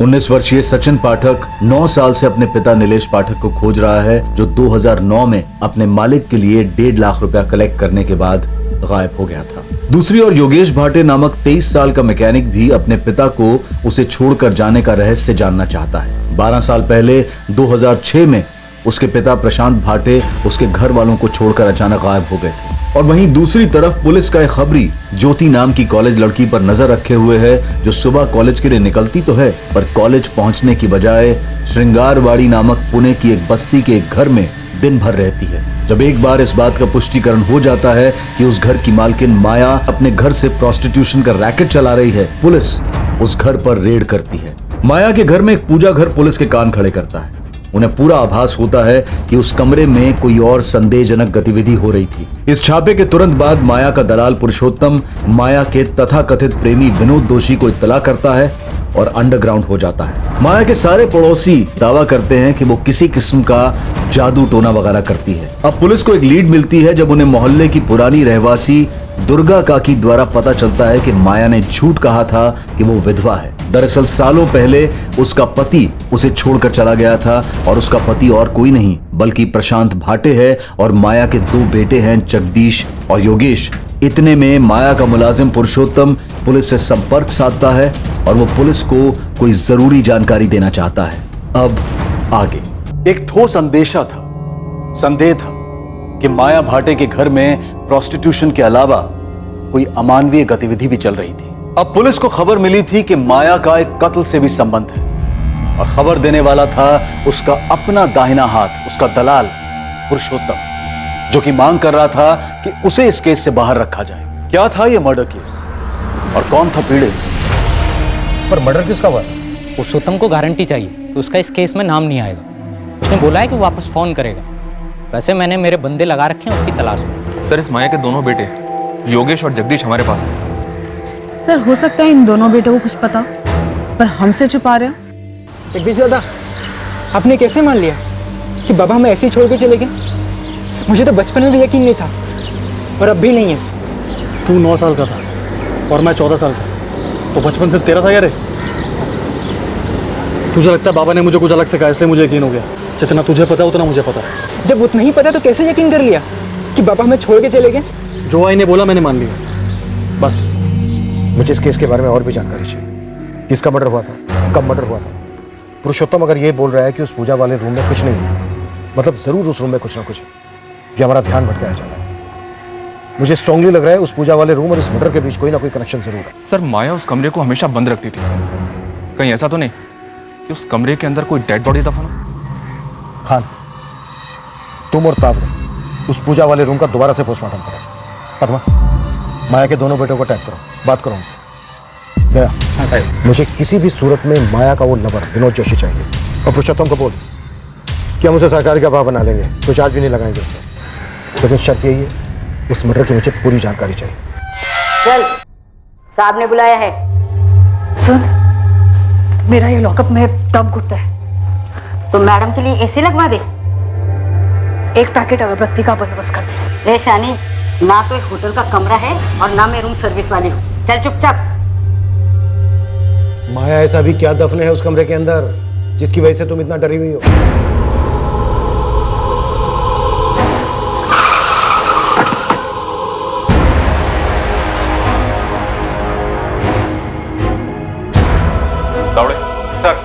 19 वर्षीय सचिन पाठक 9 साल से अपने पिता नीलेश पाठक को खोज रहा है, जो 2009 में अपने मालिक के लिए 1.5 लाख रुपया कलेक्ट करने के बाद गायब हो गया था। दूसरी ओर योगेश भाटे नामक 23 साल का मैकेनिक भी अपने पिता को उसे छोड़कर जाने का रहस्य जानना चाहता है। 12 साल पहले 2006 में उसके पिता प्रशांत भाटे उसके घर वालों को छोड़कर अचानक गायब हो गए थे। और वहीं दूसरी तरफ पुलिस का एक खबरी ज्योति नाम की कॉलेज लड़की पर नजर रखे हुए है, जो सुबह कॉलेज के लिए निकलती तो है पर कॉलेज पहुंचने की बजाय श्रृंगारवाड़ी नामक पुणे की एक बस्ती के एक घर में दिन भर रहती है। जब एक बार इस बात का पुष्टिकरण हो जाता है कि उस घर की मालकिन माया अपने घर से प्रोस्टिट्यूशन का रैकेट चला रही है, पुलिस उस घर पर रेड करती है। माया के घर में एक पूजा घर पुलिस के कान खड़े करता है। उन्हें पूरा आभास होता है कि उस कमरे में कोई और संदेहजनक गतिविधि हो रही थी। इस छापे के तुरंत बाद माया का दलाल पुरुषोत्तम माया के तथाकथित प्रेमी विनोद दोषी को इत्तला करता है और अंडरग्राउंड हो जाता है। माया के सारे पड़ोसी दावा करते हैं कि वो किसी किस्म का जादू टोना वगैरह करती है। अब पुलिस को एक लीड मिलती है जब उन्हें मोहल्ले की पुरानी रहवासी दुर्गा काकी द्वारा पता चलता है कि माया ने झूठ कहा था कि वो विधवा है। दरअसल सालों पहले उसका पति उसे छोड़कर चला गया था और उसका पति और कोई नहीं बल्कि प्रशांत भाटे है और माया के 2 बेटे हैं, जगदीश और योगेश। इतने में माया का मुलाजिम पुरुषोत्तम पुलिस से संपर्क साधता है और वो पुलिस को कोई जरूरी जानकारी देना चाहता है। अब आगे एक ठोस संदेह था कि माया भाटे के घर में प्रोस्टिट्यूशन के अलावा कोई अमानवीय गतिविधि भी चल रही थी। अब पुलिस को खबर मिली थी कि माया का एक कत्ल से भी संबंध है और खबर देने वाला था उसका अपना दाहिना हाथ, उसका दलाल पुरुषोत्तम, जो कि मांग कर रहा था कि उसे इस केस से बाहर रखा जाए। क्या था यह मर्डर केस और कौन था पीड़ित? पर मर्डर किसका हुआ? पुरुषोत्तम को गारंटी चाहिए तो उसका इस केस में नाम नहीं आएगा। उसने बोला है कि वापस फोन करेगा। वैसे मैंने मेरे बंदे लगा रखे हैं उसकी तलाश में। सर, इस माया के दोनों बेटे योगेश और जगदीश हमारे पास हैं। सर, हो सकता है इन दोनों बेटों को कुछ पता, पर हमसे छुपा रहे हैं। जगदीश दादा, आपने कैसे मान लिया कि बाबा हमें ऐसे ही छोड़ के चले गए? मुझे तो बचपन में भी यकीन नहीं था और अब भी नहीं है। तू 9 साल का था और मैं 14 साल का, तो बचपन से तेरा था यार। तुझे लगता है बाबा ने मुझे कुछ अलग से कहा इसलिए मुझे यकीन हो गया? जितना तुझे पता है उतना मुझे पता है। जब उतना ही पता तो कैसे यकीन कर लिया कि बाबा हमें छोड़ के चले गए? जो आई ने बोला मैंने मान लिया, बस। मुझे इस केस के बारे में और भी जानकारी चाहिए। किसका मर्डर हुआ था, कब मर्डर हुआ था? पुरुषोत्तम अगर ये बोल रहा है कि उस पूजा वाले रूम में कुछ नहीं है, मतलब जरूर उस रूम में कुछ ना कुछ है। ये हमारा ध्यान भटकाया जा रहा है। मुझे स्ट्रांगली लग रहा है उस पूजा वाले रूम और इस मर्डर के बीच कोई ना कोई कनेक्शन जरूर है। सर, माया उस कमरे को हमेशा बंद रखती थी। कहीं ऐसा तो नहीं कि उस कमरे के अंदर कोई डेड बॉडी दफन हो? खान, तुम और तावड़े उस पूजा वाले रूम का दोबारा से पोस्टमार्टम करो। पद्मा, माया के दोनों बेटों को टैग करो, बात करो उनसे। गया। मुझे किसी भी सूरत में माया का वो लवर विनोद जोशी चाहिए। और पुरुषोत्तम को बोल कि हम उसे सरकारी का भाव बना लेंगे, कोई चार्ज भी नहीं लगाएंगे उससे। लेकिन शर्त यही है, उस मर्डर की मुझे पूरी जानकारी चाहिए। चल, साहब ने बुलाया है। सुन, मेरा ये लॉकअप में दम घुटता है, तो मैडम के लिए एसी लगवा दे। एक पैकेट अगरबत्ती का बंदोबस्त कर दे। रे शानी, ना तो एक होटल का कमरा है और ना मैं रूम सर्विस वाली हूँ। चल चुपचाप। माया ऐसा भी क्या दफन है उस कमरे के अंदर जिसकी वजह से तुम इतना डरी हुई हो? दावड़े सर,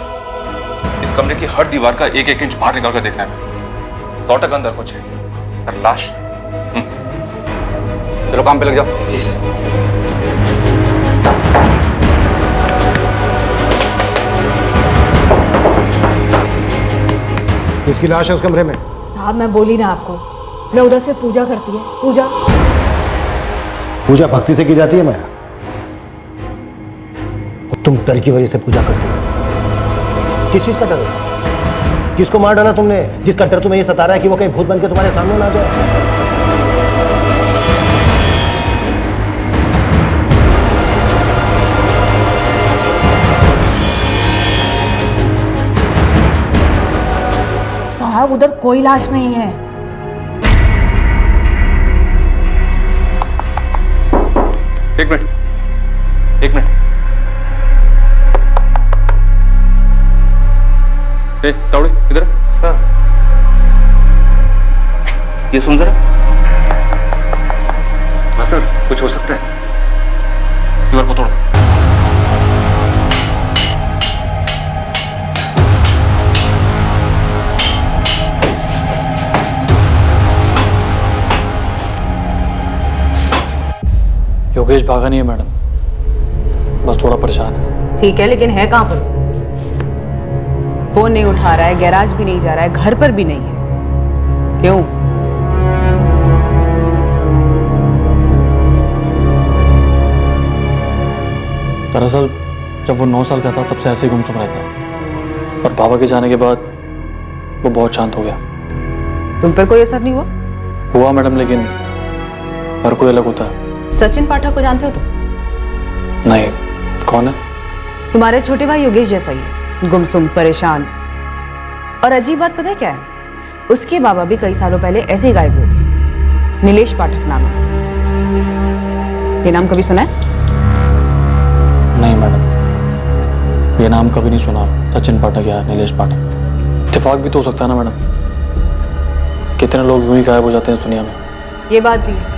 इस कमरे की हर दीवार का 1-1 इंच बाहर निकल कर देखना है। 100% अंदर कुछ है। सर, लाश। चलो काम पे लग जाओ। जी सर। किसकी लाश है उस कमरे में? साहब, मैं बोली ना आपको, मैं उधर से पूजा करती है। पूजा भक्ति से की जाती है माया? तुम डर की वजह से पूजा करती हो। किस चीज का डर है? किसको मार डाला तुमने जिसका डर तुम्हें ये सता रहा है कि वो कहीं भूत बन के तुम्हारे सामने ना आ जाए? साहब, उधर कोई लाश नहीं है। एक मिनट। ए तावड़े इधर सर। ये सुन जरा। हाँ सर, कुछ हो सकता है। दीवार को तोड़ो। योगेश भागा नहीं है मैडम, बस थोड़ा परेशान है। ठीक है, लेकिन है कहाँ पर? फोन नहीं उठा रहा है, गैराज भी नहीं जा रहा है, घर पर भी नहीं है। क्यों? दरअसल जब वो 9 साल का था तब से ऐसे ही गुमसुम रहता है, और बाबा के जाने के बाद वो बहुत शांत हो गया। तुम पर कोई असर नहीं हुआ? हुआ मैडम, लेकिन हर कोई अलग होता है। सचिन पाठक को जानते हो तुम? नहीं, कौन है? तुम्हारे छोटे भाई योगेश जैसा ही है, गुमसुम, परेशान। और अजीब बात पता है क्या है? उसके बाबा भी कई सालों पहले ऐसे ही गायब हुए थे। नीलेश पाठक नाम है। ये नाम कभी सुना है? नहीं मैडम, ये नाम कभी नहीं सुना। सचिन पाठक या नीलेश पाठक, इत्तेफाक भी तो हो सकता है ना मैडम। कितने लोग यूं ही गायब हो जाते हैं इस दुनिया में। ये बात भी है।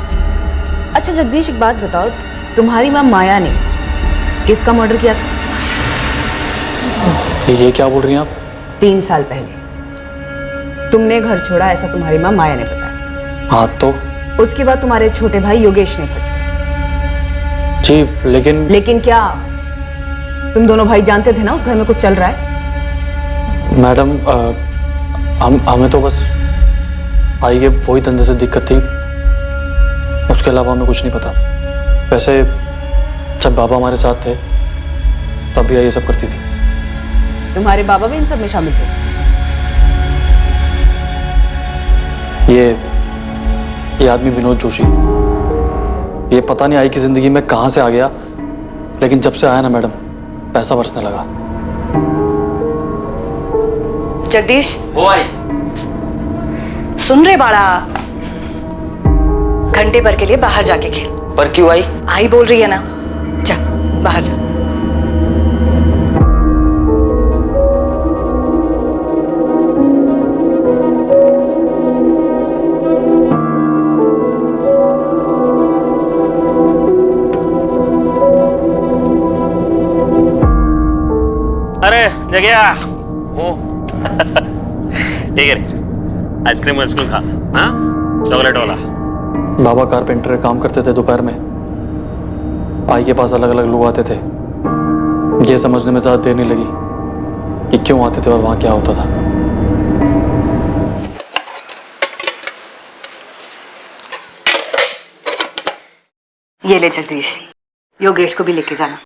अच्छा जगदीश, एक बात बताओ, तुम्हारी माँ माया ने किसका मर्डर किया था? ये क्या बोल रही हैं आप? 3 साल पहले तुमने घर छोड़ा, ऐसा तुम्हारी माँ माया ने बताया। हाँ तो? उसके बाद तुम्हारे छोटे भाई योगेश ने घर छोड़ा। जी, लेकिन लेकिन क्या? तुम दोनों भाई जानते थे ना उस घर में कुछ चल रहा है? मैडम, हमें तो बस आई के वही धंधे से दिक्कत थी, उसके अलावा हमें कुछ नहीं पता। वैसे जब बाबा हमारे साथ थे तब भी ये सब करती थी। तुम्हारे बाबा भी इन सब में शामिल थे? ये आदमी विनोद जोशी, ये पता नहीं आई की जिंदगी में कहां से आ गया, लेकिन जब से आया ना मैडम, पैसा बरसने लगा। जगदीश, वो आई। सुन रहे बाड़ा? घंटे भर के लिए बाहर जाके खेल। पर क्यों आई? आई बोल रही है ना, जा बाहर जा। अरे जगया वो ठीक है, आइसक्रीम वाइसक्रीम खा। हाँ, चॉकलेट वाला। बाबा कारपेंटर काम करते थे दोपहर में। आई के पास अलग अलग लोग आते थे। ये समझने में ज्यादा देर नहीं लगी कि क्यों आते थे और वहां क्या होता था। ये ले जगदीश, योगेश को भी लेके जाना,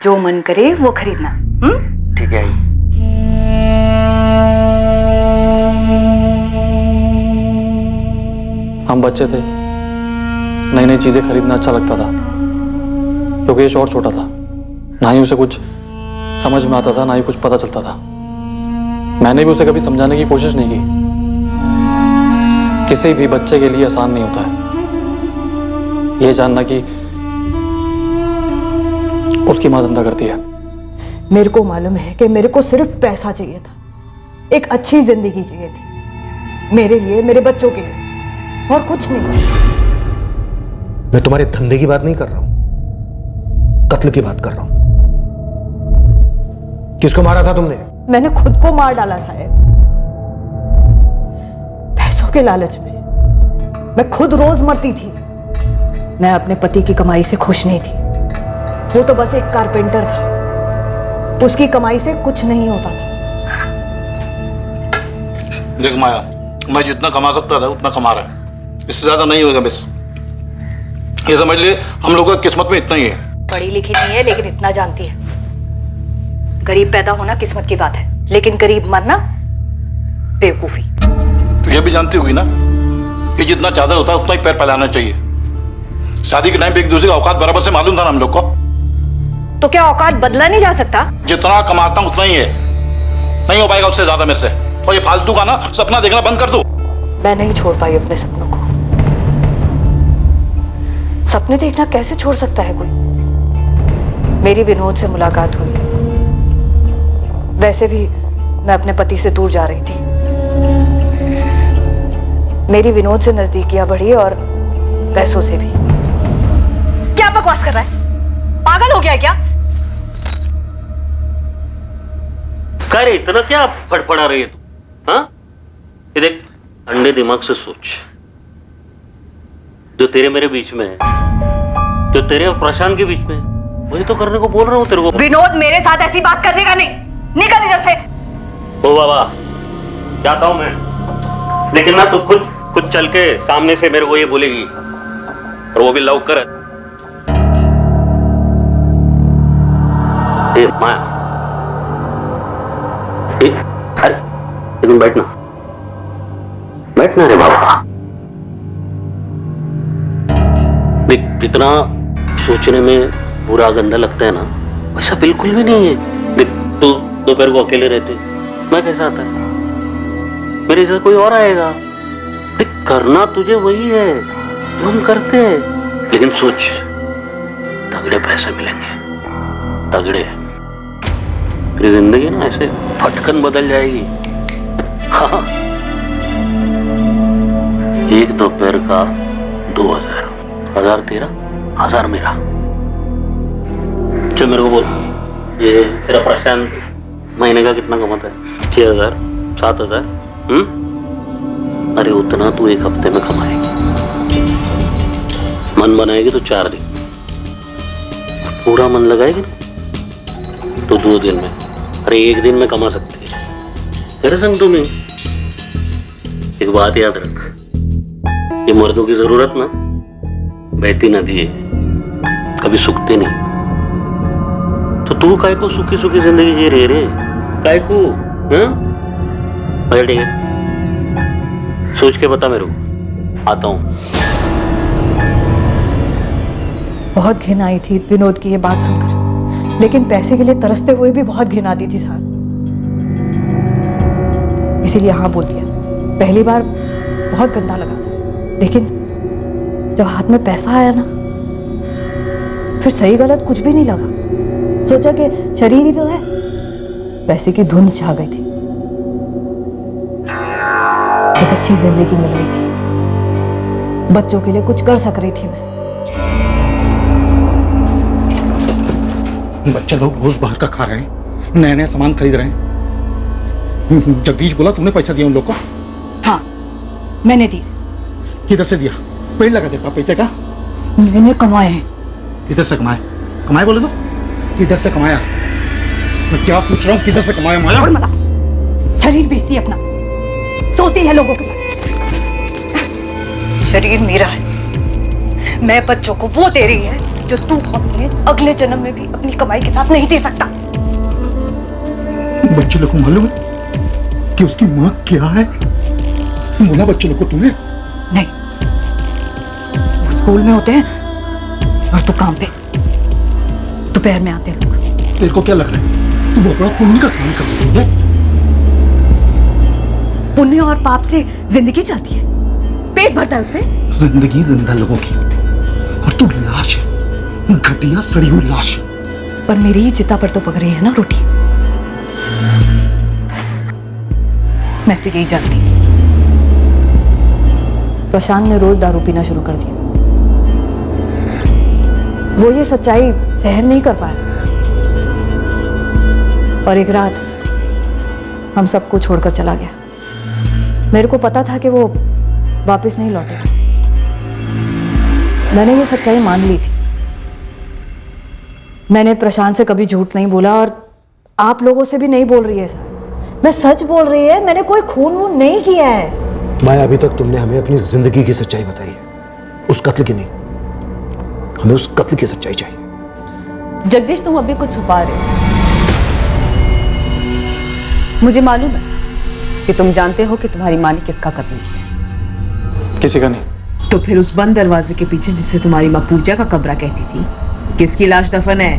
जो मन करे वो खरीदना। ठीक है। हम बच्चे थे, नई नई चीजें खरीदना अच्छा लगता था। योगेश और छोटा था, ना ही उसे कुछ समझ में आता था, ना ही कुछ पता चलता था। मैंने भी उसे कभी समझाने की कोशिश नहीं की। किसी भी बच्चे के लिए आसान नहीं होता है ये जानना कि उसकी मां धंधा करती है। मेरे को मालूम है कि मेरे को सिर्फ पैसा चाहिए था, एक अच्छी जिंदगी चाहिए थी, मेरे लिए, मेरे बच्चों के लिए, और कुछ नहीं। मैं तुम्हारे धंधे की बात नहीं कर रहा हूं, कत्ल की बात कर रहा हूं। किसको मारा था तुमने? मैंने खुद को मार डाला साहब, पैसों के लालच में। मैं खुद रोज मरती थी। मैं अपने पति की कमाई से खुश नहीं थी। वो तो बस एक कारपेंटर था, उसकी कमाई से कुछ नहीं होता था। देख माया, मैं जितना कमा सकता था उतना कमा रहा है, इससे ज्यादा नहीं होगा। बस ये समझ लिए हम लोगों की किस्मत में इतना ही है। पढ़ी लिखी नहीं है लेकिन इतना जानती है, गरीब पैदा होना किस्मत की बात है, लेकिन गरीब मरना बेवकूफी। तो ये भी जानती होगी ना, ये जितना चादर होता है उतना ही पैर फैलाना चाहिए। शादी के टाइम पे एक दूसरे का औकात बराबर से मालूम था ना हम लोग को। तो क्या औकात बदला नहीं जा सकता? जितना कमाता हूं उतना ही है, नहीं हो पाएगा उससे ज्यादा मेरे से। और ये फालतू का ना सपना देखना बंद कर दो। मैं नहीं छोड़ पाई अपने सपनों को। सपने देखना कैसे छोड़ सकता है कोई? मेरी विनोद से मुलाकात हुई, वैसे भी मैं अपने पति से दूर जा रही थी। मेरी विनोद से नजदीकियां बढ़ी और पैसों से भी। क्या बकवास कर रहा है? पागल हो गया है क्या? कह रहे इतना क्या फड़फड़ा रही है तू? हाँ, ये देख, ठंडे दिमाग से सोच। जो तेरे मेरे बीच में है, जो तेरे और प्रशांत के बीच में है, वही तो करने को बोल रहा हूँ तेरे को। विनोद, मेरे साथ ऐसी बात करने का नहीं। निकल इधर से। ओ बाबा, जाता हूँ मैं, लेकिन ना तू खुद चल के सामने से मेरे को ये बोलेगी, और वो भी लव कर। माया, अरे लेकिन बैठना रे बाबा। देख, जितना सोचने में बुरा गंदा लगता है ना, वैसा बिल्कुल भी नहीं है। देख, तू दोपहर को अकेले रहते, मैं कैसा आता है, मेरे से कोई और आएगा। देख, करना तुझे वही है जो हम करते हैं, लेकिन सोच, तगड़े पैसे मिलेंगे, तगड़े। तेरी जिंदगी ना ऐसे फटकन बदल जाएगी। हाँ, एक दोपहर का 2000, 1000 तेरा, 1000 मेरा। चल मेरे को बोल, ये तेरा प्रशांत महीने का कितना कमाता है? 6000, 7000? अरे उतना तू एक हफ्ते में कमाएगी। मन बनाएगी तो 4 दिन, पूरा मन लगाएगी तो 2 दिन में, अरे 1 दिन में कमा सकती है। मेरे संग तुम्हें एक बात याद रख, ये मर्दों की जरूरत ना बहती नदी है, कभी सूखती नहीं। तो तू काय को सूखी सूखी जिंदगी जी रहे रे? काय को? ठीक है, सोच के बता मेरे को, आता हूं। बहुत घिन आई थी विनोद की ये बात सुनकर, लेकिन पैसे के लिए तरसते हुए भी बहुत घिन आती थी साहब। इसीलिए हाँ बोल दिया। पहली बार बहुत गंदा लगा साहब, लेकिन जब हाथ में पैसा आया ना, फिर सही गलत कुछ भी नहीं लगा। सोचा कि शरीर ही तो है। पैसे की धुंध छा गई थी, एक अच्छी जिंदगी मिल गई थी, बच्चों के लिए कुछ कर सक रही थी मैं। बच्चे लोग रोज बाहर का खा रहे हैं, नए नए सामान खरीद रहे हैं। जगदीश बोला तुमने पैसा दिया उन लोग को? हाँ, मैंने दिया। किधर से दिया? पेड़ लगा दे पैसे का? मैंने कमाए हैं। किधर से कमाए? कमाए बोले तो किधर से कमाया? मैं क्या पूछ रहा हूँ, किधर से कमाया माया? और मला शरीर बेचती है अपना, सोती है लोगों के साथ। शरीर मेरा है, मैं बच्चों को वो दे रही है जो तू अपने अगले जन्म में भी अपनी कमाई के साथ नहीं दे सकता। बच्चे लोग को मालूम है कि उसकी माँ क्या है? बोला बच्चे लोग को तूने? नहीं, वो स्कूल में होते हैं और तू काम पे, दोपहर में आते हैं लोग। तेरे को क्या लग रहा है तू बहुत बड़ा पुण्य का काम कर रही है? पुण्य और पाप से जिंदगी चलती है, पेट भरता है उससे। जिंदगी जिंदा लोगों की होती है और तू लाश है, घटिया सड़ी हुई लाश। पर मेरी ही चिता पर तो पक रही है ना रोटी। बस मैं तो यही जानती। प्रशांत ने रोज दारू पीना शुरू कर दिया। वो ये सच्चाई सहन नहीं कर पाया और एक रात हम सबको छोड़कर चला गया। मेरे को पता था कि वो वापस नहीं लौटेगा। मैंने ये सच्चाई मान ली थी। मैंने प्रशांत से कभी झूठ नहीं बोला और आप लोगों से भी नहीं बोल रही है सर। मैं सच बोल रही है, मैंने कोई खून वून नहीं किया है। माया, अभी तक तुमने हमें अपनी जिंदगी की सच्चाई बताई है, उस कत्ल की नहीं। हमें उस कत्ल की सच्चाई चाहिए। जगदीश, तुम अभी कुछ छुपा रहे हो। मुझे मालूम है कि तुम जानते हो कि तुम्हारी माँ ने किसका कत्ल किया। किसी का नहीं। तो फिर उस बंद दरवाजे के पीछे जिसे तुम्हारी माँ पूजा का कमरा कहती थी, किसकी लाश दफन है?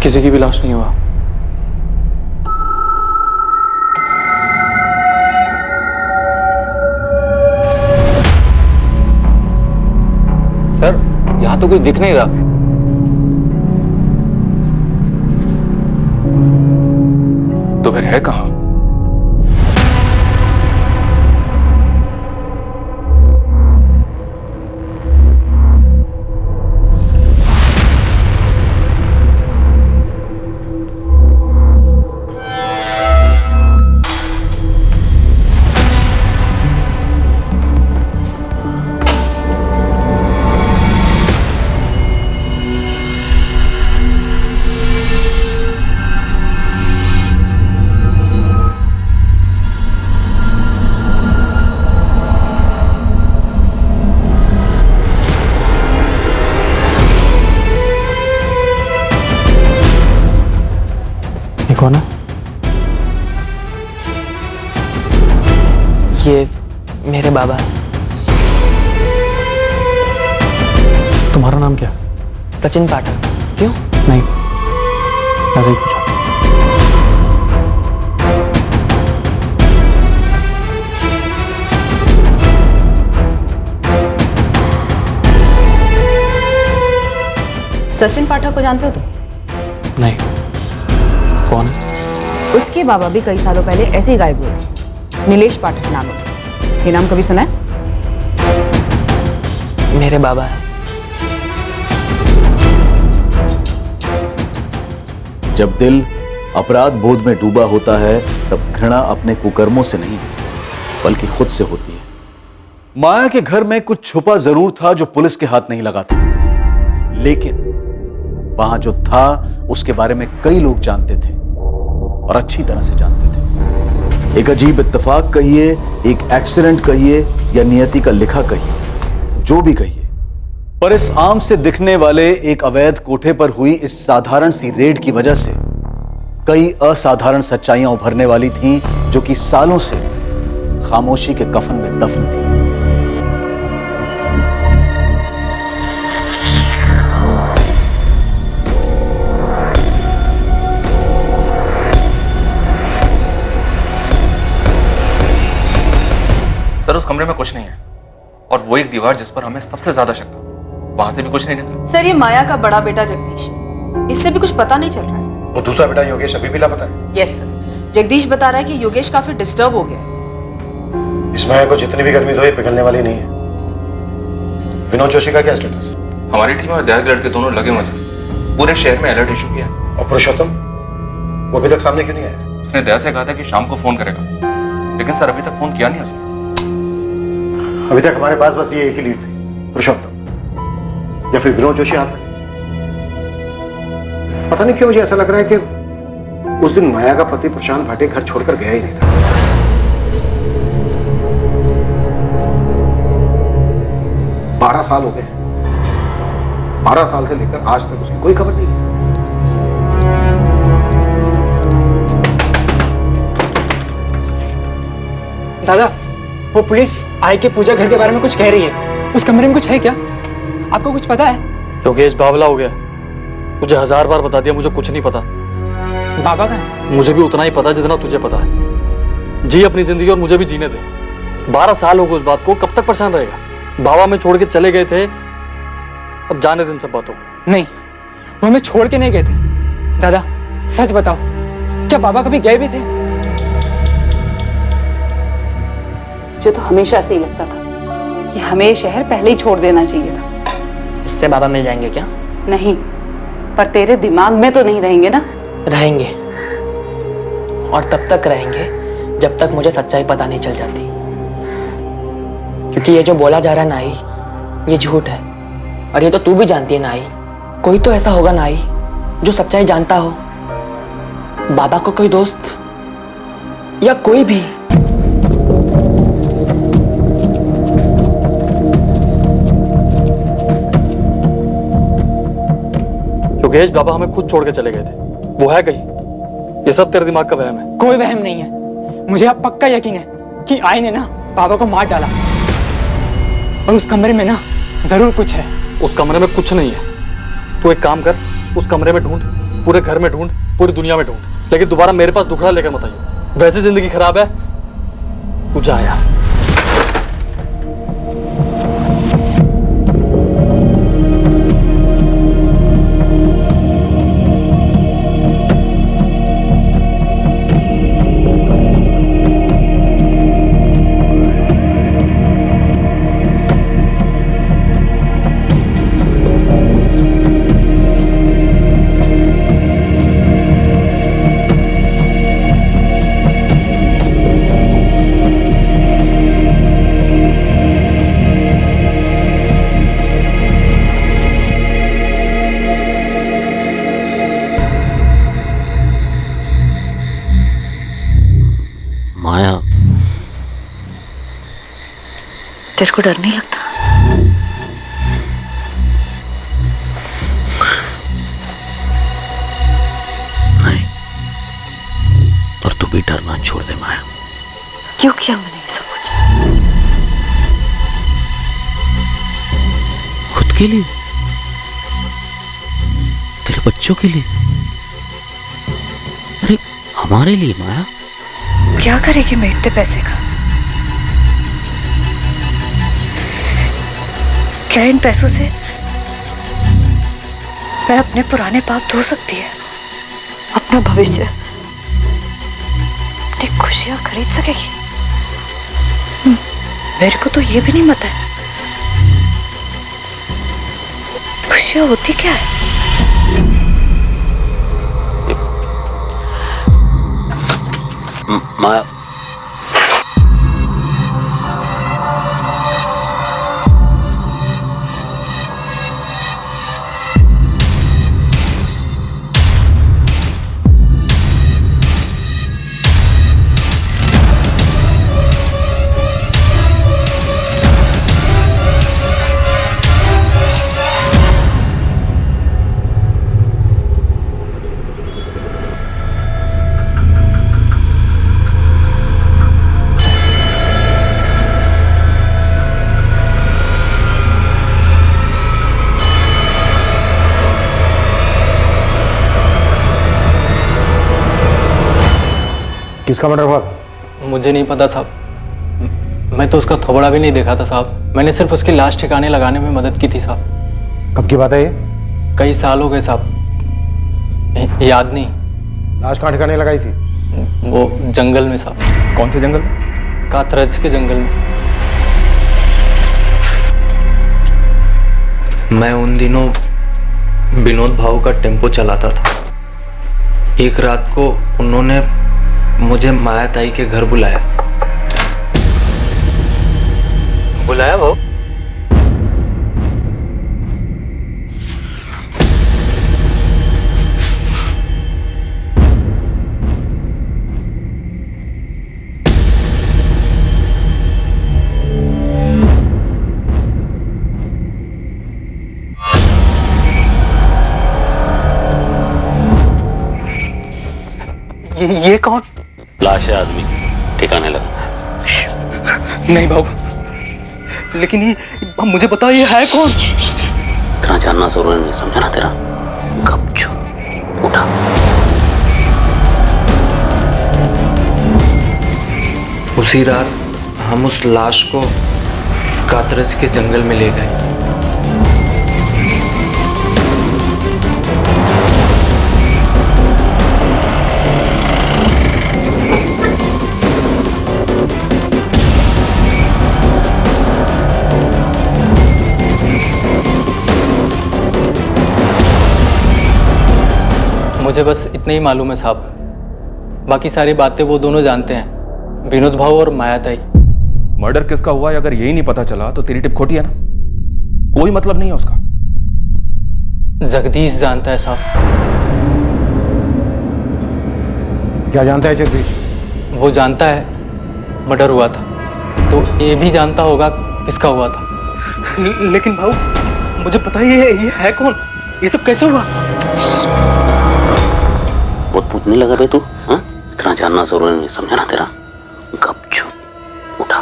किसी की भी लाश नहीं हुआ। सर, यहाँ तो कोई दिख नहीं रहा। तो फिर है कहां? कौन है? ये मेरे बाबा हैं। तुम्हारा नाम क्या? सचिन पाठक। क्यों? नहीं, ऐसे ही पूछा। सचिन पाठक को जानते हो तुम? नहीं। कौन है? उसके बाबा भी कई सालों पहले ऐसे ही गायब हुए थे। नीलेश पाठक नाम है। ये नाम कभी सुना है? मेरे बाबा हैं। जब दिल अपराध बोध में डूबा होता है तब घृणा अपने कुकर्मों से नहीं बल्कि खुद से होती है। माया के घर में कुछ छुपा जरूर था जो पुलिस के हाथ नहीं लगा था, लेकिन वहां जो था उसके बारे में कई लोग जानते थे और अच्छी तरह से जानते थे। एक अजीब इत्तेफाक कहिए, एक एक्सीडेंट कहिए या नियति का लिखा कहिए, जो भी कहिए, पर इस आम से दिखने वाले एक अवैध कोठे पर हुई इस साधारण सी रेड की वजह से कई असाधारण सच्चाइयां उभरने वाली थीं जो कि सालों से खामोशी के कफन में दफन थी। सर उस कमरे में कुछ नहीं है और वो एक दीवार जिस पर हमें सबसे ज्यादा शक था, वहां से भी कुछ नहीं निकला। सर ये माया का बड़ा बेटा जगदीश, इससे भी कुछ पता नहीं चल रहा है। वो दूसरा बेटा योगेश अभी भी लापता है? यस सर, जगदीश बता रहा है कि योगेश काफी डिस्टर्ब हो गया है। इस माया को जितनी भी गर्मी दो ये पिघलने वाली नहीं है। विनोद जोशी का क्या स्टेटस? हमारी टीम और दया के लड़के दोनों लगे हुए हैं, पूरे शहर में अलर्ट इशू किया। और पुरुषोत्तम वो अभी तक सामने क्यों नहीं आया? उसने दया से कहा था कि शाम को फोन करेगा, लेकिन सर अभी तक फोन किया नहीं उसने। अभी तक हमारे पास बस ये एक ही लीड थी, पुरुषोत्तम या फिर विनोद जोशी आता। पता नहीं क्यों मुझे ऐसा लग रहा है कि उस दिन माया का पति प्रशांत भाटे घर छोड़कर गया ही नहीं था। बारह साल हो गए, 12 साल से लेकर आज तक उसकी कोई खबर नहीं। दादा, वो पुलिस आई के पूजा घर के बारे में कुछ कह रही है। उस कमरे में कुछ है क्या? आपको कुछ पता है? योगेश बावला हो गया। मुझे 1000 बार बता दिया, मुझे कुछ नहीं पता। बाबा का है? मुझे भी उतना ही पता जितना तुझे पता है। जी अपनी जिंदगी और मुझे भी जीने दे। 12 साल हो गए उस बात को, कब तक परेशान रहेगा? बाबा में छोड़ के चले गए थे, अब जाने दिन सब बातों। नहीं, वो हमें छोड़ के नहीं गए थे। दादा सच बताओ, क्या बाबा कभी गए भी थे? मुझे तो हमेशा से ही लगता था कि हमें ये शहर पहले ही छोड़ देना चाहिए था। इससे बाबा मिल जाएंगे क्या? नहीं, पर तेरे दिमाग में तो नहीं रहेंगे ना? रहेंगे, और तब तक रहेंगे जब तक मुझे सच्चाई पता नहीं चल जाती। क्योंकि ये जो बोला जा रहा है नाई, ये झूठ है। और ये तो तू भी जानती है नाई, कोई तो ऐसा होगा नाई जो सच्चाई जानता हो। बाबा को कोई दोस्त या कोई भी। योगेश बाबा हमें खुद छोड़ के चले गए थे, वो है कहीं? ये सब तेरे दिमाग का वहम है। कोई वहम नहीं है, मुझे अब पक्का यकीन है कि आई ने ना बाबा को मार डाला। और उस कमरे में ना जरूर कुछ है। उस कमरे में कुछ नहीं है। तू एक काम कर, उस कमरे में ढूंढ, पूरे घर में ढूंढ, पूरी दुनिया में ढूंढ, लेकिन दोबारा मेरे पास दुखड़ा लेकर मत आइयो। वैसे जिंदगी खराब है, तू जा यार। माया, तेरे को डर नहीं लगता? नहीं, और तू भी डरना छोड़ दे माया। क्यों किया मैंने ये सब कुछ? खुद के लिए, तेरे बच्चों के लिए, अरे हमारे लिए माया। क्या करेगी मैं इतने पैसे का? क्या इन पैसों से मैं अपने पुराने पाप धो सकती है? अपना भविष्य, अपनी खुशियां खरीद सकेगी? मेरे को तो ये भी नहीं पता है खुशियां होती क्या है। माया, किसका मर्डर हुआ? मुझे नहीं पता साहब, मैं तो उसका थोबड़ा भी नहीं देखा था साहब। मैंने सिर्फ उसकी लाश ठिकाने लगाने में मदद की थी साहब। कब की बात है ये? कई साल हो गए साहब, याद नहीं। लाश कहाँ ठिकाने लगाई थी? वो जंगल में साहब। कौन से जंगल? कातरज के जंगल में। मैं उन दिनों विनोद भाऊ का टेम्पो चलाता था। एक रात को उन्होंने मुझे माया ताई के घर बुलाया भाऊ। ये कौन? लाश है आदमी, ठिकाने लगा। नहीं बाबू, लेकिन ये मुझे बताओ ये है कौन? इतना जानना जरूरी नहीं, समझा ना तेरा? गपचूप उठा। उसी रात हम उस लाश को कातरज के जंगल में ले गए। मुझे बस इतना ही मालूम है साहब, बाकी सारी बातें वो दोनों जानते हैं, विनोद भाऊ और माया ताई। मर्डर किसका हुआ है अगर यही नहीं पता चला तो तेरी टिप खोटी है ना, कोई मतलब नहीं है उसका। जगदीश जानता है साहब। क्या जानता है जगदीश? वो जानता है मर्डर हुआ था, तो ये भी जानता होगा किसका हुआ था। लेकिन भाऊ मुझे पता ही है ये है कौन, ये सब कैसे हुआ? बहुत पूछने लगा बे तू, हाँ? इतना जानना जरूरी नहीं, समझा ना तेरा? गपचूप उठा।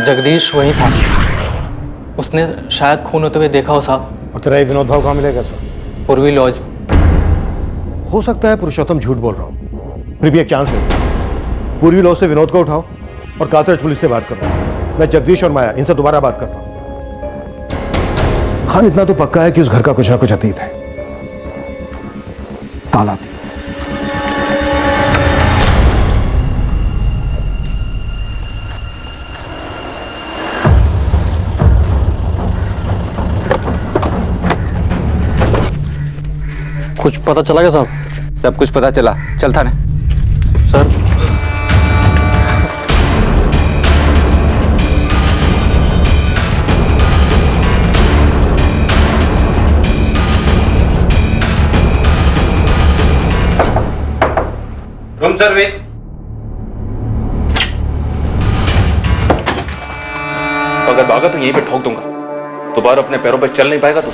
जगदीश वही था, उसने शायद खून होते हुए देखा हो साहब। और तेरा ये विनोद भाव कहाँ मिलेगा सर? पूर्वी लॉज। हो सकता है पुरुषोत्तम झूठ बोल रहा हूँ, फिर भी एक चांस लेते। पूर्वी लॉज से विनोद को उठाओ और कातरज पुलिस से बात करो। मैं जगदीश और माया इनसे दोबारा बात करता हूँ। खान इतना तो पक्का है कि उस घर का कुछ ना कुछ अतीत है, ताला। कुछ पता चला क्या साहब? सब कुछ पता चला, चल थाने। Sir room service. अगर भागा तो यहीं पे ठोक दूंगा, दोबारा अपने पैरों पर चल नहीं पाएगा तू।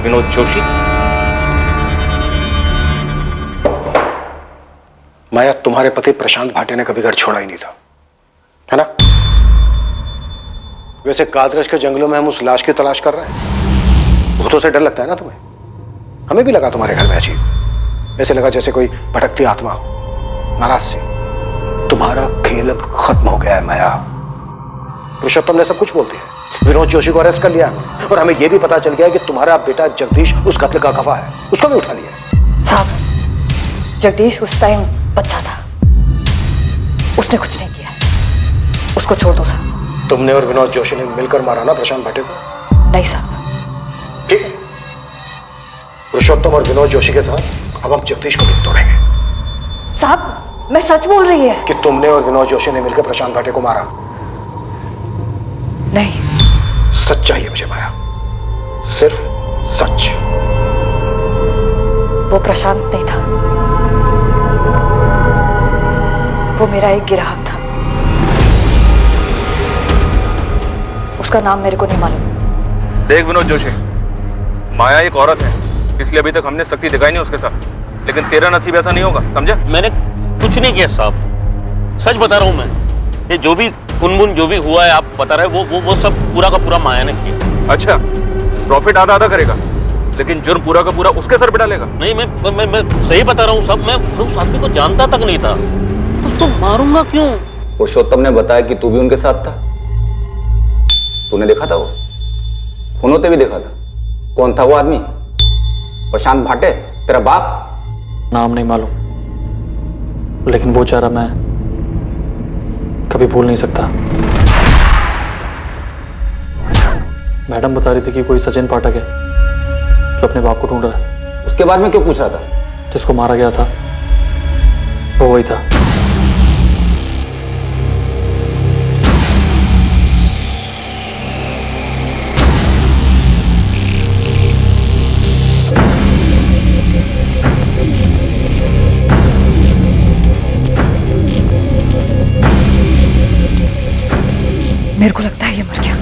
विनोद जोशी। माया, तुम्हारे पति प्रशांत भाटे ने कभी घर छोड़ा ही नहीं था, है ना? वैसे कादरश के जंगलों में हम उस लाश की तलाश कर रहे हैं। भूतों से डर लगता है ना तुम्हें? हमें भी लगा तुम्हारे घर में अजीब, ऐसे लगा जैसे कोई भटकती आत्मा हो, नाराज सी। तुम्हारा खेल अब खत्म हो गया है माया। पुरुषोत्तम ने सब कुछ बोलती है। विनोद जोशी को अरेस्ट कर लिया और हमें यह भी पता चल गया कि तुम्हारा बेटा जगदीश उस कत्ल का गवाह है, उसको भी उठा लिया। साहब, जगदीश उस टाइम बच्चा था, उसने कुछ नहीं किया, उसको छोड़ दो साहब। तुमने और विनोद जोशी ने मिलकर मारा ना प्रशांत भाटे को? नहीं साहब। ठीक है, पुरुषोत्तम और विनोद जोशी के साथ अब हम जगदीश को भी तोड़ेंगे। साहब, मैं सच बोल रही है कि तुमने और विनोद जोशी ने मिलकर प्रशांत भाटे को मारा? नहीं। सच चाहिए मुझे माया, सिर्फ सच। वो प्रशांत नहीं था, वो मेरा एक ग्राहक था। उसका नाम मेरे को नहीं मालूम। देख विनोद जोशी, माया एक औरत है, इसलिए अभी तक हमने सख्ती दिखाई नहीं उसके साथ, लेकिन तेरा नसीब ऐसा नहीं होगा, समझा? मैंने कुछ नहीं किया साहब, सच बता रहा हूँ मैं। ये जो भी खुनमुन जो भी हुआ है आप बता रहे वो सब पूरा का पूरा माया ने किया। अच्छा, प्रॉफिट आधा आधा करेगा, लेकिन जुर्म पूरा का पूरा उसके सर पे डालेगा? नहीं, मैं सही बता रहा हूँ सब। मैं उस आदमी को जानता तक नहीं था, तो मारूंगा क्यों? पुरुषोत्तम ने बताया कि तू भी उनके साथ था। तूने देखा था वो? फोनों पे भी देखा था। कौन था वो आदमी? प्रशांत भाटे, तेरा बाप? नाम नहीं मालूम, लेकिन वो चेहरा मैं कभी भूल नहीं सकता। मैडम बता रही थी कि कोई सचिन पाठक है जो अपने बाप को ढूंढ रहा है। उसके बारे में क्यों पूछ रहा था? जिसको मारा गया था वो वही था। मेरे को लगता है ये मर गया।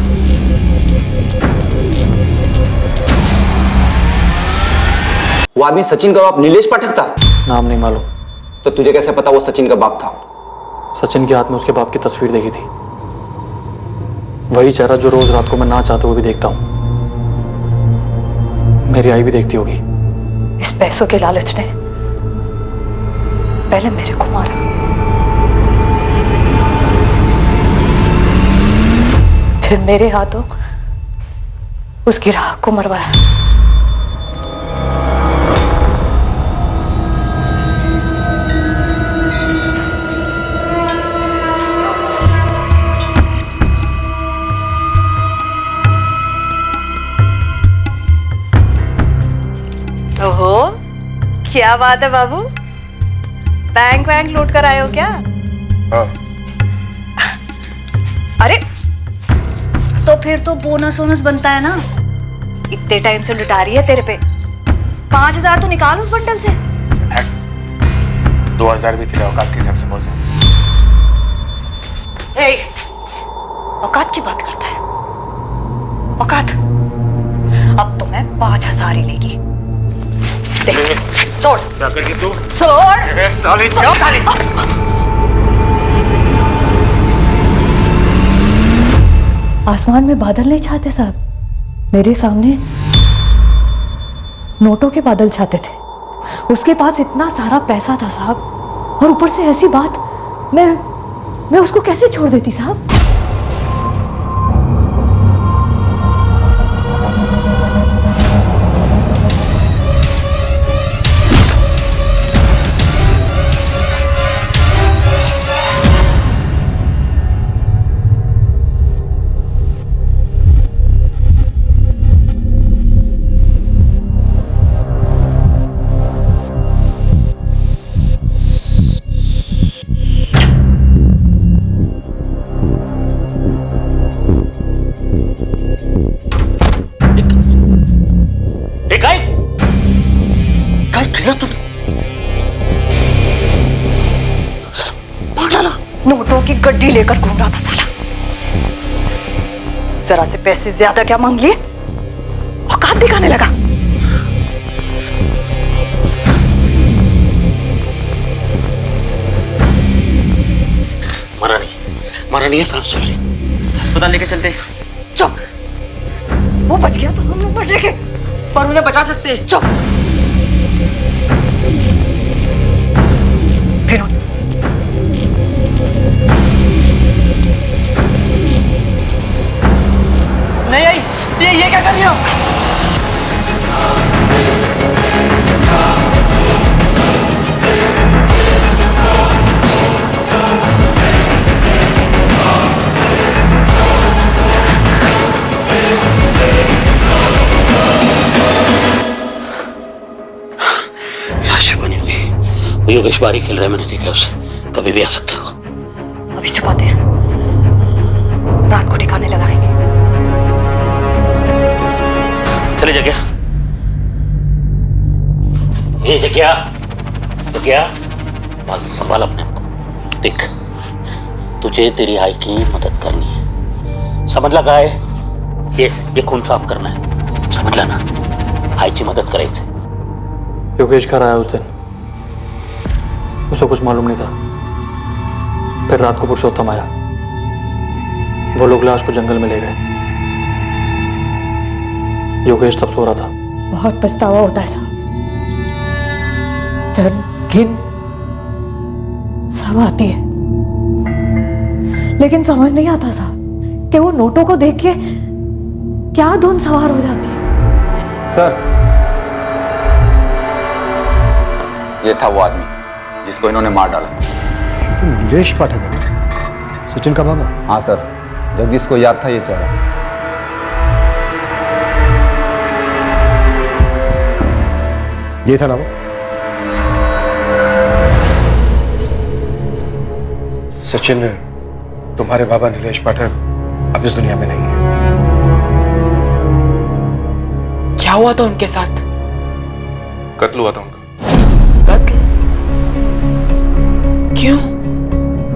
वो आदमी सचिन का बाप नीलेश पाठक था? नाम नहीं मालूम। तो तुझे कैसे पता वो सचिन का बाप था? सचिन के हाथ में उसके बाप की तस्वीर देखी थी, वही चेहरा जो रोज रात को मैं ना चाहते हुए भी देखता हूं। मेरी आई भी देखती होगी। इस पैसों के लालच ने पहले मेरे को मारा, फिर मेरे हाथों उस ग्राहक को मरवाया। ओहो, क्या बात है बाबू, बैंक वैंक लूट कर आए हो क्या? हाँ। अरे तो फिर तो बोनस वोनस बनता है ना। इतने टाइम से लुटा रही है तेरे पे, 5,000 तो निकाल उस बंडल से। 2,000 भी तेरे औकात के हिसाब से बहुत ए, औकात की बात करता है? औकात? अब तो मैं 5,000 ही लेगी। देख, सोड़। क्या करगी तू? सोड़। साली क्या साली? आसमान में बादल नहीं छाते साहब, मेरे सामने नोटों के बादल छाते थे। उसके पास इतना सारा पैसा था साहब, और ऊपर से ऐसी बात। मैं उसको कैसे छोड़ देती साहब? की गड्डी लेकर घूम रहा था साला। जरा से पैसे ज्यादा क्या मांग लिए, औकात दिखाने लगा। मरा नहीं है, सांस चल रही। अस्पताल लेके चलते। चुप, वो बच गया तो हम लोग बचेंगे, पर उन्हें बचा सकते हैं। चुप। विनोद, नहीं आई, ये क्या कर रही हो? लाशें बनी हुई। वो योगेश बारी खेल रहा है, मैंने देखा उसे, कभी भी आ सकता है वो। अभी छुपाते हैं, रात को ठिकाने लगाएंगे। चले जगह, ये जगह संभाल अपने आप को। देख, तुझे तेरी आई की मदद करनी है, समझ लगा है? ये खून साफ करना है, समझ लेना। आई की मदद करे इसे। योगेश घर आया उस दिन, उसे कुछ मालूम नहीं था। फिर रात को पुरुषोत्तम आया, वो लोग लाश को जंगल में ले गए। योगेश तब सो रहा था। बहुत पछतावा होता है साहब, जब घिन सब आती है, लेकिन समझ नहीं आता साहब कि वो नोटों को देख के क्या धुन सवार हो जाती है। सर, ये था वो आदमी जिसको इन्होंने मार डाला। तो नीलेश पाठक है ना, सचिन का बाबा? हाँ सर, जगदीश को याद था ये चेहरा। ये था ना वो? सचिन, तुम्हारे बाबा नीलेश पाठक अब इस दुनिया में नहीं है। क्या हुआ था उनके साथ? कत्ल हुआ था उनका। कत्ल? क्यों?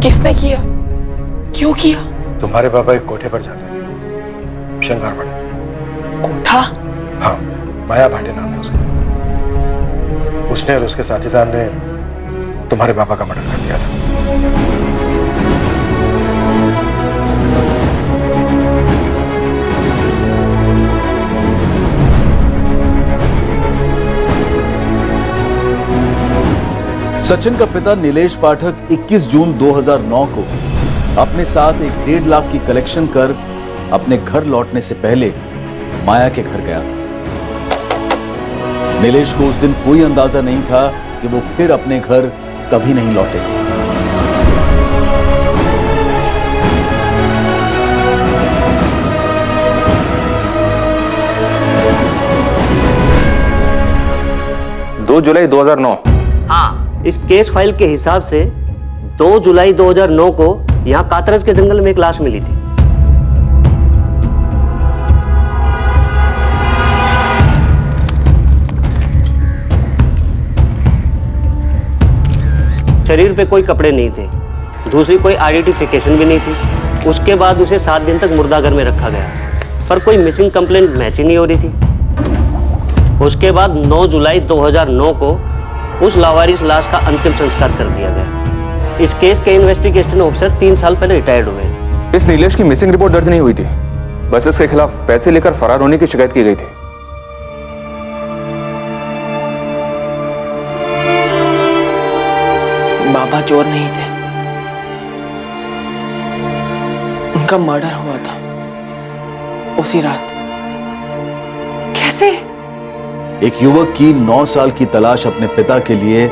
किसने किया? क्यों किया? तुम्हारे बाबा एक कोठे पर जाते थे, शंकरमढ़ी। कोठा? हाँ, माया भाटे नाम है उसका। उसने और उसके साथीदार ने तुम्हारे बाबा का मर्डर कर दिया था। सचिन का पिता नीलेश पाठक 21 जून 2009 को अपने साथ एक 1.5 लाख की कलेक्शन कर अपने घर लौटने से पहले माया के घर गया था। नीलेश को उस दिन कोई अंदाजा नहीं था कि वो फिर अपने घर कभी नहीं लौटेगा। जुलाई 2009। हाँ, इस केस फाइल के हिसाब से 2 जुलाई 2009 को यहाँ कातरज के जंगल में एक लाश मिली थी। शरीर पे कोई कपड़े नहीं थे, दूसरी कोई आइडेंटिफिकेशन भी नहीं थी। उसके बाद उसे 7 दिन तक मुर्दाघर में रखा गया, पर कोई मिसिंग कंप्लेंट मैच ही नहीं हो रही थी। उसके बाद 9 जुलाई 2009 को उस लावारिस लाश का अंतिम संस्कार कर दिया गया। इस केस के इन्वेस्टिगेशन ऑफिसर 3 साल पहले रिटायर्ड हुए। इस नीलेश की मिसिंग रिपोर्ट दर्ज नहीं हुई थी, बस इसके खिलाफ पैसे लेकर फरार होने की शिकायत की गई थी। बाबा चोर नहीं थे, उनका मर्डर हुआ था उसी रात। कैसे? एक युवक की 9 साल की तलाश अपने पिता के लिए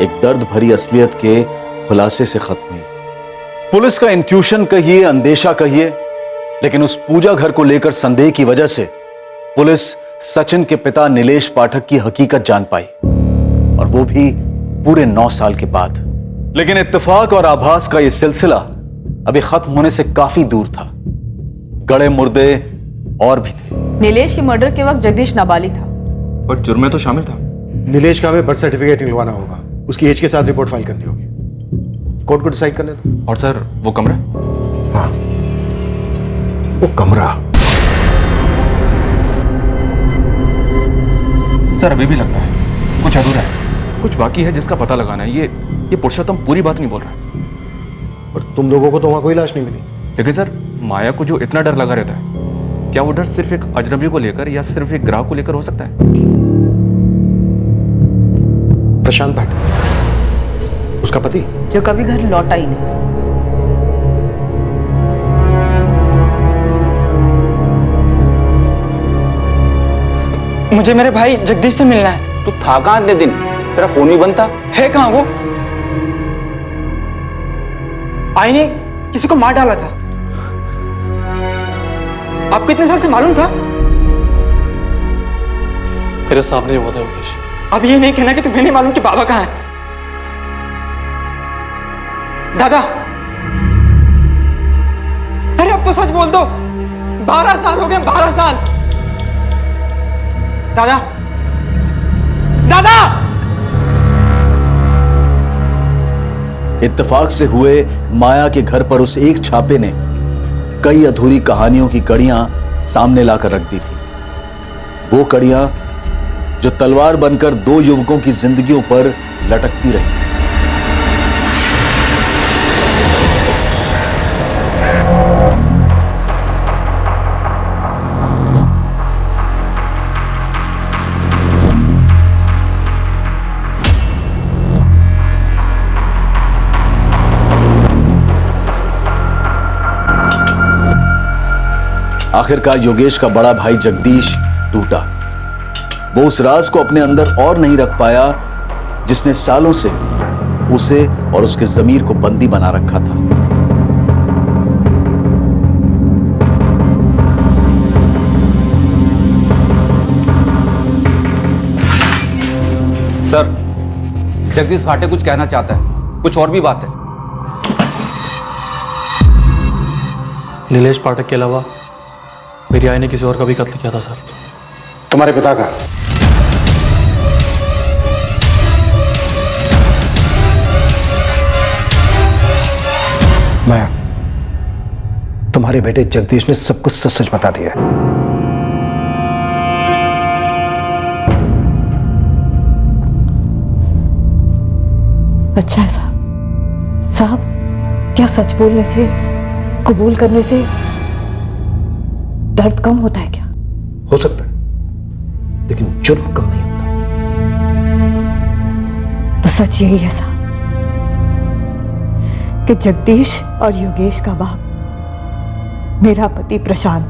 एक दर्द भरी असलियत के खुलासे से खत्म हुई। पुलिस का इंट्यूशन कहिए, अंदेशा कहिए, लेकिन उस पूजा घर को लेकर संदेह की वजह से पुलिस सचिन के पिता नीलेश पाठक की हकीकत जान पाई, और वो भी पूरे 9 साल के बाद। लेकिन इत्तेफाक और आभास का यह सिलसिला अभी खत्म होने से काफी दूर था। गड़े मुर्दे और भी थे। नीलेश के मर्डर के वक्त जगदीश नाबालिग था, पर जुर्म में तो शामिल था। नीलेश का हमें बर्थ सर्टिफिकेट निकलवाना होगा, उसकी एज के साथ रिपोर्ट फाइल करनी होगी। कोर्ट को डिसाइड करने दो। और सर वो कमरा? हाँ, वो कमरा। सर अभी भी लगता है कुछ अधूरा है, कुछ बाकी है जिसका पता लगाना है। ये पुरुषोत्तम पूरी बात नहीं बोल रहा है। और तुम लोगों को तो वहां कोई लाश नहीं मिली। लेकिन सर माया को जो इतना डर लगा रहता है, क्या वो डर सिर्फ एक अजनबी को लेकर या सिर्फ एक ग्राहक को लेकर हो सकता है? प्रशांत भाटे, उसका पति जो कभी घर लौटा ही नहीं। मुझे मेरे भाई जगदीश से मिलना है। तू था कहाँ इतने दिन? तेरा फोन भी बंद था। है कहाँ वो? आई ने किसी को मार डाला था। आपको इतने साल से मालूम था? मेरे सामने हुआ था योगेश। अब ये नहीं कहना कि तुम्हें नहीं मालूम कि बाबा कहाँ है। दादा, अरे अब तो सच बोल दो। 12 साल हो गए, 12 साल। दादा, दादा! इत्तेफाक से हुए माया के घर पर उस एक छापे ने कई अधूरी कहानियों की कड़ियां सामने लाकर रख दी थी। वो कड़ियां जो तलवार बनकर 2 युवकों की जिंदगियों पर लटकती रही। आखिरकार योगेश का बड़ा भाई जगदीश टूटा। वो उस राज को अपने अंदर और नहीं रख पाया जिसने सालों से उसे और उसके ज़मीर को बंदी बना रखा था। सर, जगदीश भाटे कुछ कहना चाहता है, कुछ और भी बात है। नीलेश पाठक के अलावा मेरी आई ने किसी और का भी कत्ल किया था सर। तुम्हारे पिता का? माया, तुम्हारे बेटे जगदीश ने सब कुछ सच सच बता दिया। अच्छा है साहब। साहब, क्या सच बोलने से, कबूल करने से दर्द कम होता है क्या? हो सकता है, लेकिन जुर्म कम नहीं होता। तो सच यही है साहब कि जगदीश और योगेश का बाप मेरा पति प्रशांत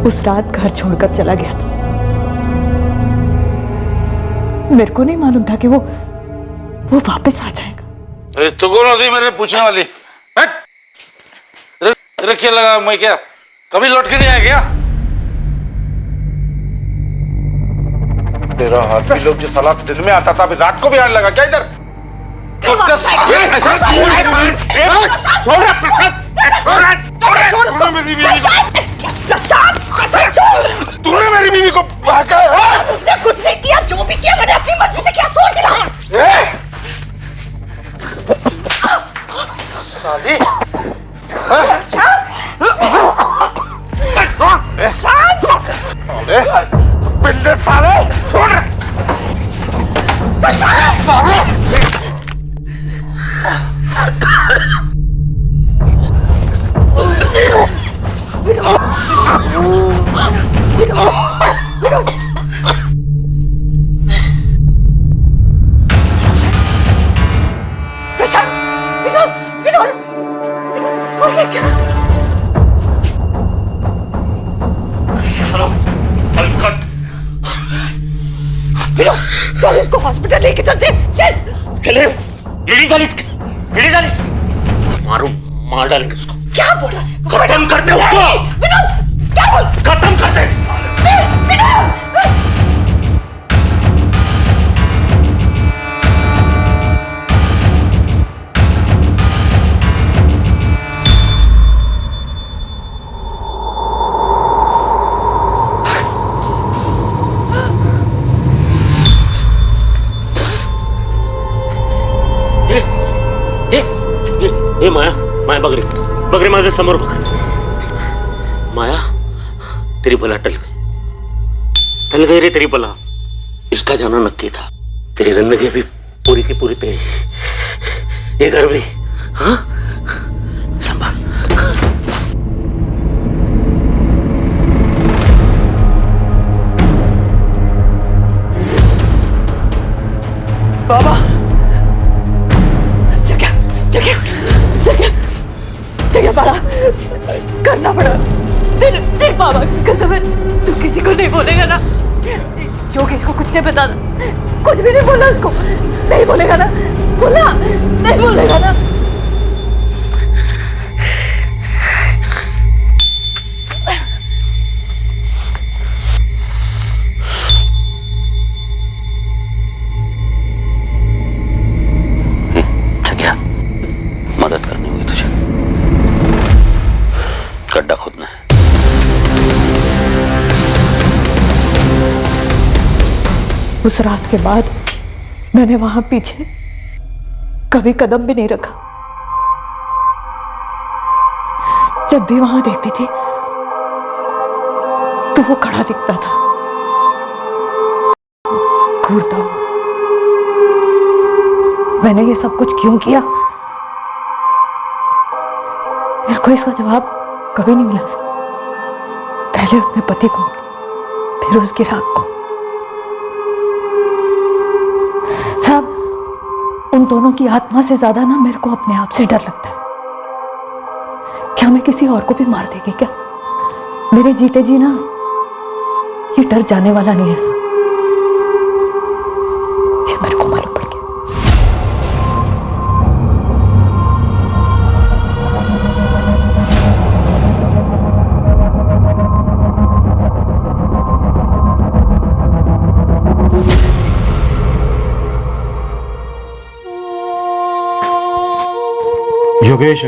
उस रात घर छोड़कर चला गया था। मेरे को नहीं मालूम था कि वो वापस आ जाएगा। तो कौन होती मेरे पूछने वाली? तेरे क्या लगा मैं क्या कभी लौट के नहीं आया क्या? तेरा हाथ भी लोग जो साला दिन में आता था अभी रात को भी आने लगा क्या इधर? तूने मेरी बीवी को उसने कुछ नहीं किया, जो भी किया मैंने अपनी मर्जी से किया। छोड़ दिला साली। पिंडे साले छोड़ साले। चल इसको हॉस्पिटल लेके चलते। चल चले। एडी मारो, मार डालेंगे उसको। क्या बोल रहा है? खत्म करते उसको। विनोद, क्या बोल? खत्म करते। विनोद! बगरी बगरी माझ्या समोर बघ. माया तेरी बला टल गई रे तेरी बला. इसका जाना नक्की था. तेरी जिंदगी अभी पूरी की पूरी तेरी. ये घर भी हाँ संभाल. बाबा जगह जगह जगह जगह बड़ा करना पड़ा. तेरे बाबा की कसम है तू किसी को नहीं बोलेगा ना. योगेश को कुछ नहीं बताना. कुछ भी नहीं बोला उसको. नहीं बोलेगा ना. बोला नहीं बोलेगा ना. मदद करनी होगी तुझे. गड्ढा खोदना है. उस रात के बाद मैंने वहां पीछे कभी कदम भी नहीं रखा. जब भी वहां देखती थी तो वो खड़ा दिखता था घूरता हुआ. मैंने ये सब कुछ क्यों किया मेरे को इसका जवाब कभी नहीं मिला. पहले अपने पति को फिर उसकी राख को. साहब उन दोनों की आत्मा से ज्यादा ना मेरे को अपने आप से डर लगता है. क्या मैं किसी और को भी मार देगी क्या? मेरे जीते जी ना ये डर जाने वाला नहीं है साहब. ये मेरे को मालूम पड़ गया. योगेश,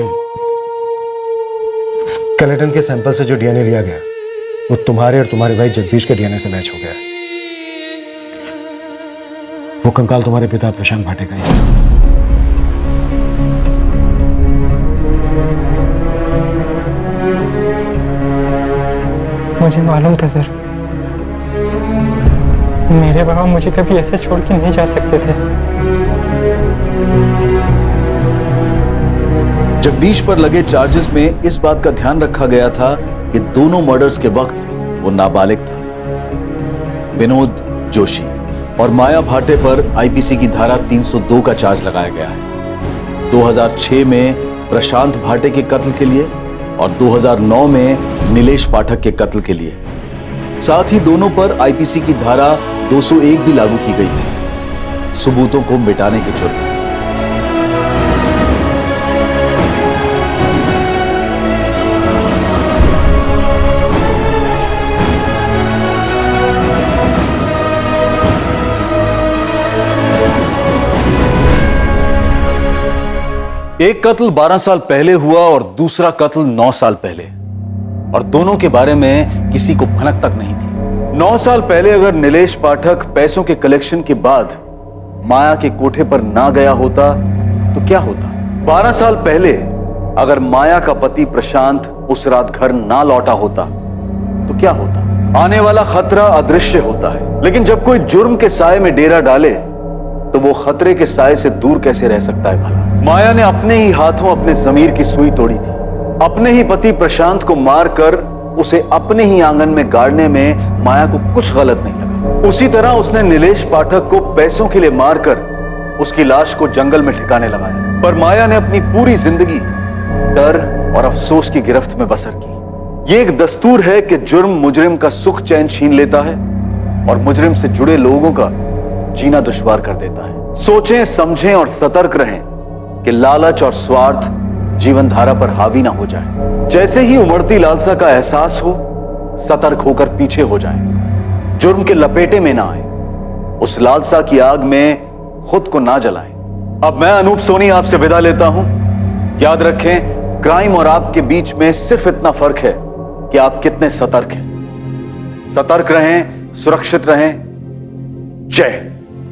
स्केलेटन के सैंपल से जो डीएनए लिया गया वो तुम्हारे और तुम्हारे भाई जगदीश के डीएनए से मैच हो गया. वो कंकाल तुम्हारे पिता प्रशांत भाटे का ही है. मुझे मालूम था सर. मेरे बाबा मुझे कभी ऐसे छोड़ के नहीं जा सकते थे. जगदीश पर लगे चार्जेस में इस बात का ध्यान रखा गया था कि दोनों मर्डर्स के वक्त वो नाबालिग था. विनोद जोशी और माया भाटे पर आईपीसी की धारा 302 का चार्ज लगाया गया है. 2006 में प्रशांत भाटे के कत्ल के लिए और 2009 में नीलेश पाठक के कत्ल के लिए. साथ ही दोनों पर आईपीसी की धारा 201 भी लागू की गई है सबूतों को मिटाने के जुर्म में. एक कत्ल 12 साल पहले हुआ और दूसरा कत्ल 9 साल पहले, और दोनों के बारे में किसी को भनक तक नहीं थी. 9 साल पहले अगर नीलेश पाठक पैसों के कलेक्शन के बाद माया के कोठे पर ना गया होता तो क्या होता? 12 साल पहले अगर माया का पति प्रशांत उस रात घर ना लौटा होता तो क्या होता? आने वाला खतरा अदृश्य होता है, लेकिन जब कोई जुर्म के साए में डेरा डाले तो वो खतरे के साए से दूर कैसे रह सकता है भला? माया ने अपने ही हाथों अपने जमीर की सुई तोड़ी थी. अपने ही पति प्रशांत को मारकर उसे अपने ही आंगन में गाड़ने में माया को कुछ गलत नहीं लगा. उसी तरह उसने नीलेश पाठक को पैसों के लिए मारकर उसकी लाश को जंगल में ठिकाने लगाया. पर माया ने अपनी पूरी जिंदगी डर और अफसोस की गिरफ्त में बसर की. ये एक दस्तूर है कि जुर्म मुजरिम का सुख चैन छीन लेता है और मुजरिम से जुड़े लोगों का जीना दुश्वार कर देता है. सोचें, समझें और सतर्क रहें कि लालच और स्वार्थ जीवन धारा पर हावी ना हो जाए. जैसे ही उमड़ती लालसा का एहसास हो, सतर्क होकर पीछे हो जाएं. जुर्म के लपेटे में ना आए, उस लालसा की आग में खुद को ना जलाएं. अब मैं अनूप सोनी आपसे विदा लेता हूं. याद रखें, क्राइम और आपके बीच में सिर्फ इतना फर्क है कि आप कितने सतर्क हैं. सतर्क रहें, सुरक्षित रहें. जय